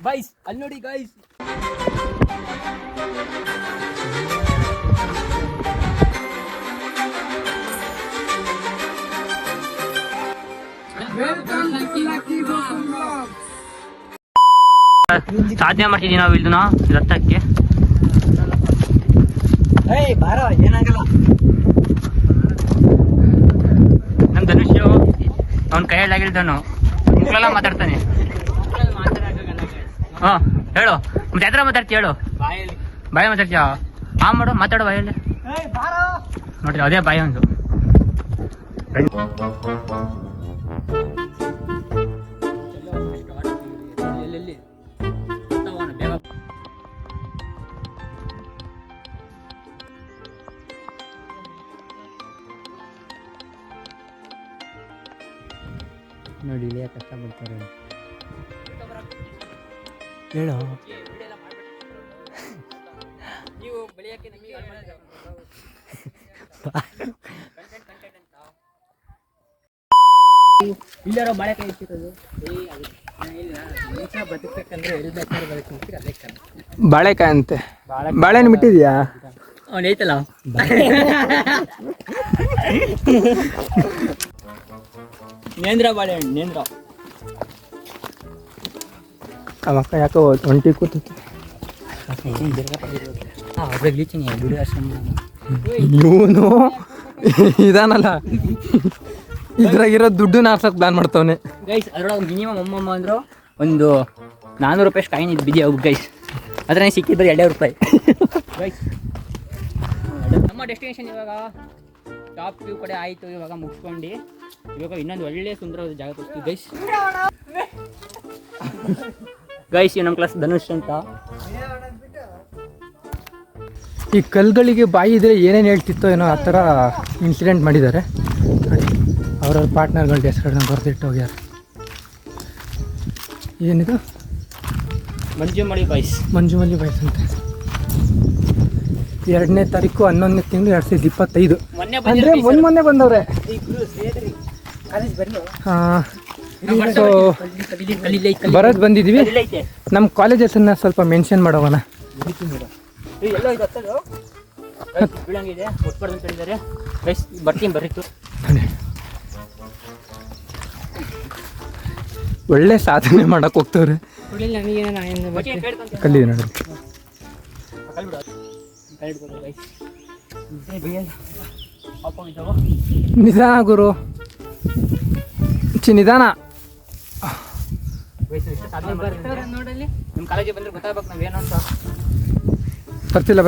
Guys ಅಲ್ಲಿ ನೋಡಿ guys. ಸಾಧನೆ ಮಾಡ್ತಿದ್ದೀವಿ ನಾವು ಇದನ್ನ ರಥಕ್ಕೆ. ಏನಾಗಲ್ಲ. ನಮ್ ಧನುಷ್ ಅವ್ನ ಕೈಯಲ್ಲಾಗಿದ್ದಾನು ಮಕ್ಕಳೆಲ್ಲ ಮಾತಾಡ್ತಾನೆ. ಹಾ ಹೇಳು, ಮತ್ತೆ ಯಾತ್ರ ಮಾತಾಡ್ತೀಯ ಹೇಳು. ಬಾಯ ಮಾತಾಡ್ತೀಯ? ಆ ಮಾಡು, ಮಾತಾಡು ಬಾಯಲ್ಲಿ. ನೋಡ್ರಿ ಅದೇ ಬಾಯ ಒಂದು. ನೋಡಿ ಇಳಿಯ ಕಷ್ಟ ಪಡ್ತಾರೆ ಹೇಳೋ. ಇಲ್ಲಾರೋ ಬಾಳೆಕಾಯಿ ಇಟ್ಟಿರೋದು. ಬದುಕಬೇಕಂದ್ರೆ ಎಲ್ಲಿ ಬೇಕಾದ್ರೆ ಬದುಕ್ತೀರಿ ಅದೇ ಕಾರಣ. ಬಾಳೆಕಾಯಿ ಅಂತೆ. ಬಾಳೆಹಣ್ಣು ಬಿಟ್ಟಿದ್ಯಾ? ಅವ್ನು ಐತಲ್ಲ ನೇಂದ್ರ ಬಾಳೆಹಣ್ಣು ನೇಂದ್ರ. ಆ ಮಕ್ಕ ಯಾಕೋ ಒಂಟಿ ಕೂತೈತಿ. ಇವನು ಇದಾನಲ್ಲ ಇದ್ರಾಗಿರೋ ದುಡ್ಡು ನಾರ್ಸಕ್ ಪ್ಲಾನ್ ಮಾಡ್ತಾವನೆ ಗೈಸ್. ಅದ್ರೊಳಗೆ ಮಿನಿಮಮ್ ಅಮ್ಮಮ್ಮ ಅಂದ್ರು ಒಂದು 400 ರೂಪಾಯಿ ಕಾಯಿನ್ ಇದು ಬಿಡಿ ಅವು ಗೈಸ್. ಅದ್ರ ಸಿಕ್ಕಿದ್ ಬರೀ 2 ರೂಪಾಯಿ ಗೈಸ್. ನಮ್ಮ ಡೆಸ್ಟಿನೇಷನ್ ಇವಾಗ ಟಾಪ್ ವ್ಯೂ ಕಡೆ ಆಯಿತು. ಇವಾಗ ಮುಗಿಸ್ಕೊಂಡು ಇವಾಗ ಇನ್ನೊಂದು ಒಳ್ಳೆ ಸುಂದರವಾದ ಜಾಗ ತೋರಿಸ್ತೀವಿ ಗೈಸ್. ಗೈಸ್ ನಮ್ಮ ಕ್ಲಾಸ್ ಧನುಷ್ ಅಂತ. ಈ ಕಲ್ಗಳಿಗೆ ಬಾಯಿ ಇದ್ರೆ ಏನೇನು ಹೇಳ್ತಿತ್ತೋ ಏನೋ ಆ ಥರ ಇನ್ಸಿಡೆಂಟ್ ಮಾಡಿದ್ದಾರೆ. ಅವ್ರವ್ರ ಪಾರ್ಟ್ನರ್ಗಳ ಹೆಸರುಗಳನ್ನ ಬರೆದಿಟ್ಟು ಹೋಗ್ಯಾರ. ಏನಿದು? ಮಂಜುಮಳಿ ಬಾಯ್ಸ್. ಮಂಜುಮಲಿ ಬಾಯ್ಸ್ ಅಂತ. 2ನೇ ತಾರೀಕು 11ನೇ ತಿಂಗಳು 2025. ಅಂದರೆ ಮೊನ್ನೆ ಬಂದವ್ರೆ. ಸೊ ಬರೋದು ಬಂದಿದ್ವಿ. ನಮ್ಮ ಕಾಲೇಜ್ ಹೆಸರನ್ನ ಸ್ವಲ್ಪ ಮೆನ್ಷನ್ ಮಾಡೋಣ. ಒಳ್ಳೆ ಸಾಧನೆ ಮಾಡಕ್ ಹೋಗ್ತವ್ರೆ. ಕಲ್ಲಿದೆ ನೋಡಿ. ನಿಧಾನ ಗುರು, ನಿಧಾನ. ನಿಮ್ಮ ಕಾಲೇಜಿಗೆ ಬಂದ್ರೆ ಗೊತ್ತಾಗ್ಬೇಕು ನಾವೇನು ಅಂತ. ಬರ್ತಿಲ್ಲ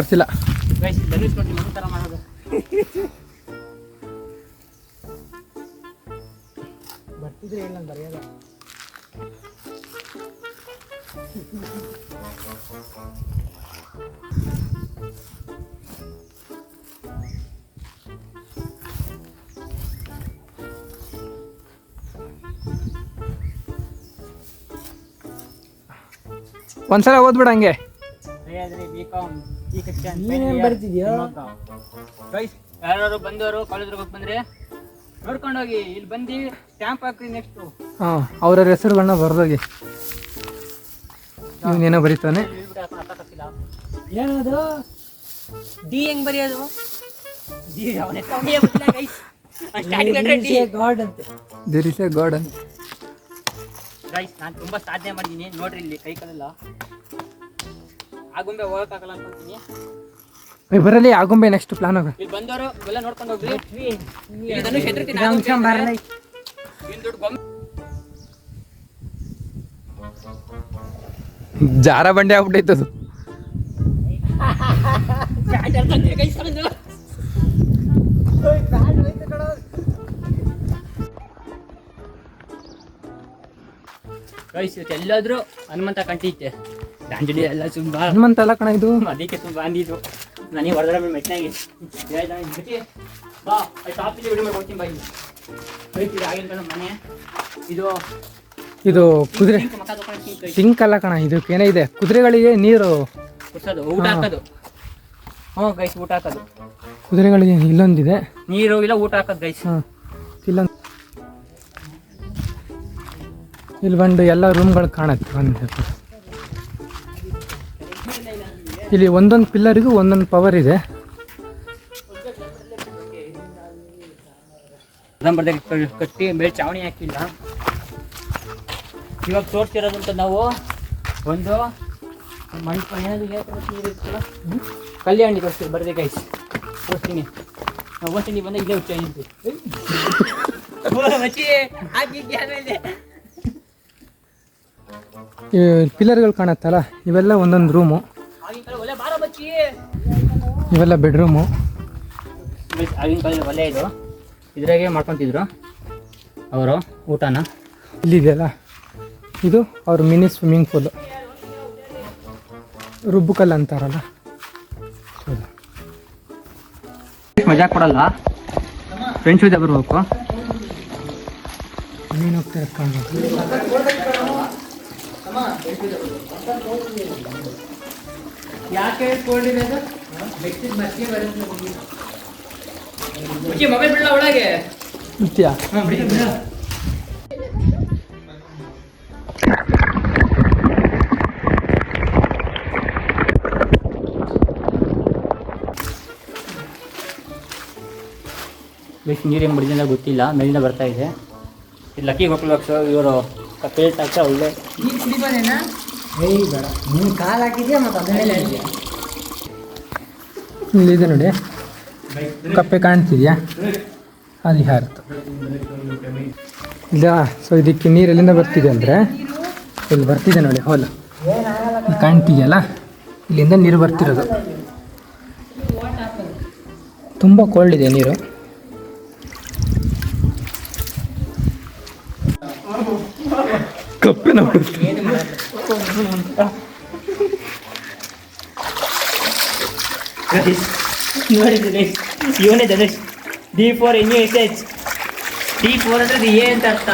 ಬರ್ತಿದ್ರೆ ಹೇಳ ಬರೆಯೋದು. ಒಂದ್ಸಲ ಓದ್ಬಿಡ ಹಂಗೆ. ಯಾರು ಬಂದವರು ಕಾಲೇಜ್ಗೆ ಹೋಗಿ ಬಂದ್ರೆ ನೋಡ್ಕೊಂಡು ಹೋಗಿ. ಇಲ್ಲಿ ಬಂದು ಸ್ಟ್ಯಾಂಪ್ ಹಾಕ್ರಿ ನೆಕ್ಸ್ಟ್. ಹಾಂ, ಅವ್ರವ್ರ ಹೆಸರುಗಳನ್ನ ಬರ್ದೋಗಿ. ಇವನೇನೋ ಬರೀತಾನೆ. ಏನದು ಡಿ ಹೆಂಗ್ ಬರೆಯೋದು? ಗಾಡ್ ಅಂತ. ದೇರ್ ಇಸ್ ಎ ಗಾಡ್ ಅಂತ. ಗೈಸ್ ನಾನು ತುಂಬಾ ಸಾಧನೆ ಮಾಡಿದ್ದೀನಿ ನೋಡ್ರಿ. ಇಲ್ಲಿ ಕೈ ಕಾಲೆಲ್ಲ ಆಗುಂಬೆ ಹೋಗಕ್ಕಾಗಲ್ಲ ಅನ್ಕೊಂತೀನಿ. ಬರಲಿ ಆಗುಂಬೆ ನೆಕ್ಸ್ಟ್ ಪ್ಲಾನ್ ಆಗ. ಇಲ್ಲಿ ಬಂದವರು ಎಲ್ಲ ನೋಡ್ಕೊಂಡು ಹೋಗ್ರಿ. ಜಾರ ಬಂಡೆ ಆಗ್ಬಿಟ್ಟೈತದು. ಗೈಸ್ ಎಲ್ಲಾದ್ರೂ ಹನುಮಂತ ಕಂಟಿತ್ತೆ. ದಾಂಜಲಿ ಎಲ್ಲ ತುಂಬಾ ಹನುಮಂತ ಅಲ್ಲ ಕಣ ಇದು. ಅದಕ್ಕೆ ತುಂಬಾ ಅಂದಿದ್ದು ನನಗೆ ಹೊಡೆದ್ರೆ ಮೆಟ್ನಾಗಿ ಬಾ ಟಾಪಿಗೆ ವಿಡಿಯೋ ಮಾಡಿ ಹೋಗ್ತೀನಿ. ಬಾಯಿ ಆಗಿನ ಮನೆ ಇದು. ಇದು ಕುದುರೆ ಸಿಂಕ್ ಅಲ್ಲ ಕಣ, ಇದಕ್ಕೆ ಏನೇ ಇದೆ, ಕುದುರೆಗಳಿಗೆ ನೀರು ಕುಡ್ಸೋದು, ಊಟ ಹಾಕೋದು. ಹ್ಞೂ ಗೈಸ್, ಊಟ ಹಾಕೋದು ಕುದುರೆಗಳಿಗೆ. ಇಲ್ಲೊಂದಿದೆ ನೀರು ಇಲ್ಲ ಊಟ ಹಾಕೋದು ಗೈಸ್. ಇಲ್ಲೊಂದು ಇಲ್ಲಿ ಬಂದು ಎಲ್ಲ ರೂಮ್ಗಳು ಕಾಣುತ್ತೆ. ಇಲ್ಲಿ ಒಂದೊಂದು ಪಿಲ್ಲರಿಗೂ ಒಂದೊಂದು ಪವರ್ ಇದೆ. ಕಟ್ಟಿ ಮೇಲೆ ಚಾವಣಿ ಹಾಕಿಲ್ಲ. ಇವಾಗ ತೋರಿಸ್ತಿರೋದಂತ ನಾವು ಒಂದು ಕಲ್ಯಾಣಿ ತೋರಿಸ್ತೀವಿ ಬರ್ದೆ ಗೈಸ್. ತೋರಿಸ್ತೀನಿ ಓದ್ತೀನಿ ಬಂದ ಇಲ್ಲೇ ಹುಚ್ಚ ಪಿಲ್ಲರ್ಗಳು ಕಾಣತ್ತಲ್ಲ, ಇವೆಲ್ಲ ಒಂದೊಂದು ರೂಮು, ಇವೆಲ್ಲ ಬೆಡ್ರೂಮು. ಆಗಿನ ಕಾಲದಲ್ಲಿ ಒಲೆ ಇದು, ಇದ್ರಾಗೆ ಮಾಡ್ಕೊತಿದ್ರು ಅವರು ಊಟನ. ಇಲ್ಲಿದೆಯಲ್ಲ ಇದು ಅವ್ರ ಮಿನಿ ಸ್ವಿಮ್ಮಿಂಗ್ ಪೂಲು, ರುಬ್ಬುಕಲ್ಲು ಅಂತಾರಲ್ಲ. ಮಜಾ ಕೊಡಲ್ಲ, ಫ್ರೆಂಡ್ಸ್ ಜೊತೆ ಬರ್ಬೇಕು. ಮೀನು ಹೋಗ್ತಾರೆ ಕಾಣ್ಬೇಕು. ಯಾಕೆ ಮೊಬೈಲ್ ಬಿಡಲ್ಲ ಒಳಗೆ. ನಿತ್ಯ ನೀರು ಹೆಂಗೆ ಬಿಡಿದಿಂದ ಗೊತ್ತಿಲ್ಲ, ಮೇಲಿಂದ ಬರ್ತಾ ಇದೆ. ಇದು ಲಕ್ಕಿ ಹೋಗ್ಲಕ್ಷ ಇವರು ಪೇಲ್ಟ್ ಹಾಕ್ಸ ಒಳ್ಳೆ ಬೇಡ. ನೀನು ಕಾಲು ಹಾಕಿದ್ಯಾ ಮತ್ತು ಅದನ್ನೆಲ್ಲ ಇಲ್ಲಿದೆ ನೋಡಿ, ಕಪ್ಪೆ ಕಾಣ್ತಿದ್ಯಾ, ಅಲ್ಲಿ ಹಾರತ್ತು ಇಲ್ಲ. ಸೊ ಇದಕ್ಕೆ ನೀರು ಎಲ್ಲಿಂದ ಬರ್ತಿದೆ ಅಂದರೆ ಇಲ್ಲಿ ಬರ್ತಿದೆ ನೋಡಿ, ಹೋಲ್ ಇಲ್ಲಿ ಕಾಣ್ತಿದೆಯಲ್ಲ, ಇಲ್ಲಿಂದ ನೀರು ಬರ್ತಿರೋದು. ತುಂಬ ಕೋಲ್ಡ್ ಇದೆ ನೀರು. ಕಪ್ಪೆ ನೋಡಿದ್ರೆ ಇವನೇ ಧನುಷ್. D4 NUSH. D4 ಅಂದ್ರೆ ಎ ಅಂತ ಅರ್ಥ.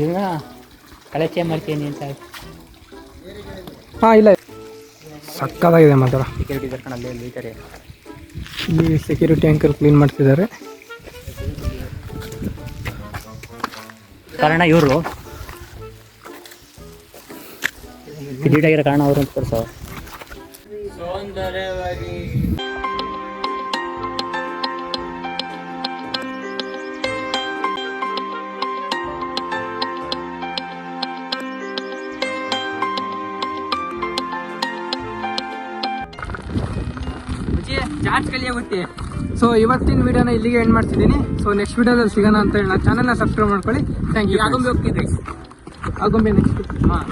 ಈಗ ಕಳೆ ಚೇಂಜ್ ಮಾಡ್ತೀನಿ ಅಂತ. ಹಾಂ ಇಲ್ಲ, ಸಕ್ಕತ್ತಾಗಿದೆ ಮಾತ್ರ. ಸೆಕ್ಯೂರಿಟಿ ಕರ್ಕೊಂಡು ಅಲ್ಲೇ ಇದ್ದಾರೆ. ಇಲ್ಲಿ ಸೆಕ್ಯೂರಿಟಿ ಅಂಕಲ್ ಕ್ಲೀನ್ ಮಾಡ್ತಿದ್ದಾರೆ. ಕಾರಣ ಇವರು ಕಿರೀಟಾಗಿರೋ ಕಾರಣ ಅವರು ಅಂತ ತೋರಿಸೋ. ಸೌಂದರ್ಯವಾಗಿ ಚಾರ್ಜ್ ಕಲಿ ಆಗುತ್ತೆ. ಸೊ ಇವತ್ತಿನ ವಿಡಿಯೋನ ಇಲ್ಲಿಗೆ ಎಂಡ್ ಮಾಡ್ತಿದ್ದೀನಿ. ಸೊ ನೆಕ್ಸ್ಟ್ ವಿಡಿಯೋದಲ್ಲಿ ಸಿಗೋಣ ಅಂತ ಹೇಳಿ ಚಾನಲ್ನ ಸಬ್ಸ್ಕ್ರೈಬ್ ಮಾಡ್ಕೊಳ್ಳಿ. Thank you. ಆಗೊಂಬೆ ಹೋಗ್ತಿದ್ರಿ ಆಗೊಂಬೆ ನೆಕ್ಸ್ಟ್. ಹಾಂ.